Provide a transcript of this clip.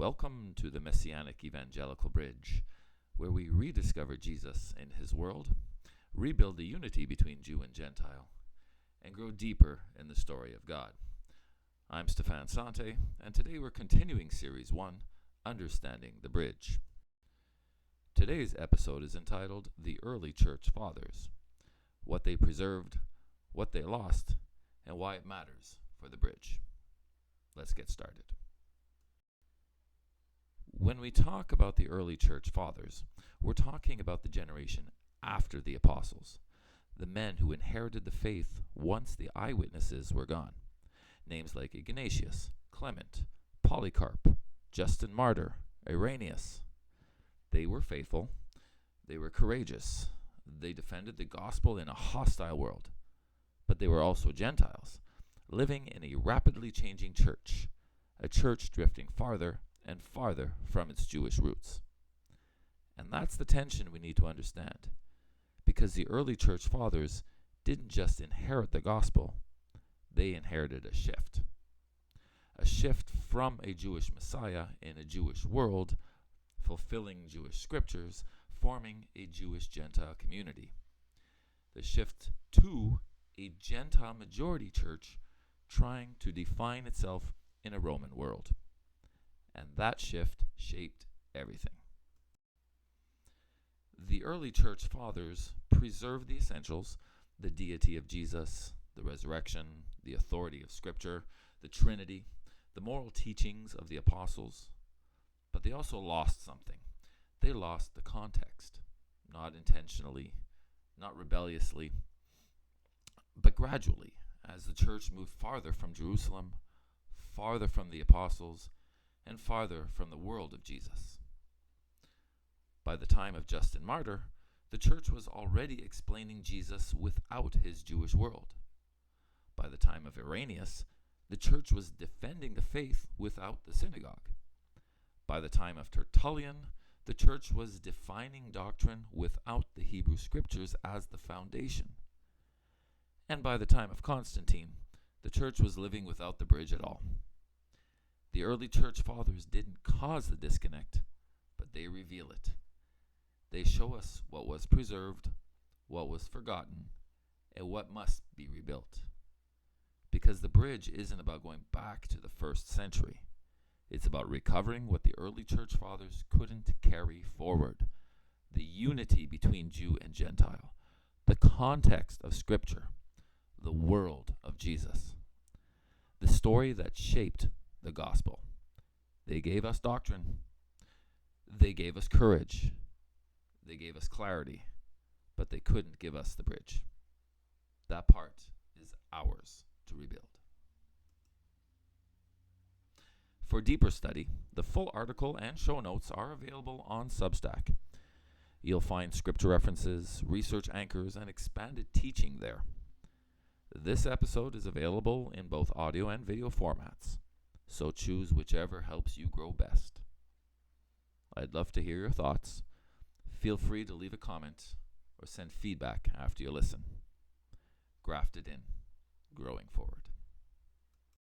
Welcome to the Messianic Evangelical Bridge, where we rediscover Jesus in his world, rebuild the unity between Jew and Gentile, and grow deeper in the story of God. I'm Stefan Sante, and today we're continuing Series 1, Understanding the Bridge. Today's episode is entitled The Early Church Fathers, what they preserved, what they lost, and why it matters for the bridge. Let's get started. When we talk about the early church fathers, we're talking about the generation after the apostles, the men who inherited the faith once the eyewitnesses were gone. Names like Ignatius, Clement, Polycarp, Justin Martyr, Irenaeus. They were faithful, they were courageous, they defended the gospel in a hostile world, but they were also Gentiles, living in a rapidly changing church, a church drifting farther and farther from its Jewish roots. And that's the tension we need to understand, because the early church fathers didn't just inherit the gospel, they inherited a shift. A shift from a Jewish Messiah in a Jewish world, fulfilling Jewish scriptures, forming a Jewish-Gentile community. The shift to a Gentile majority church trying to define itself in a Roman world. And that shift shaped everything. The early church fathers preserved the essentials, the deity of Jesus, the resurrection, the authority of Scripture, the Trinity, the moral teachings of the apostles, but they also lost something. They lost the context, not intentionally, not rebelliously, but gradually, as the church moved farther from Jerusalem, farther from the apostles, and farther from the world of Jesus. By the time of Justin Martyr, the church was already explaining Jesus without his Jewish world. By the time of Irenaeus, the church was defending the faith without the synagogue. By the time of Tertullian, the church was defining doctrine without the Hebrew scriptures as the foundation. And by the time of Constantine, the church was living without the bridge at all. The early church fathers didn't cause the disconnect, but they reveal it. They show us what was preserved, what was forgotten, and what must be rebuilt. Because the bridge isn't about going back to the first century. It's about recovering what the early church fathers couldn't carry forward. The unity between Jew and Gentile, the context of Scripture, the world of Jesus, the story that shaped the gospel. They gave us doctrine. They gave us courage. They gave us clarity, but they couldn't give us the bridge. That part is ours to rebuild. For deeper study, the full article and show notes are available on Substack. You'll find scripture references, research anchors, and expanded teaching there. This episode is available in both audio and video formats, so choose whichever helps you grow best. I'd love to hear your thoughts. Feel free to leave a comment or send feedback after you listen. Grafted in, growing forward.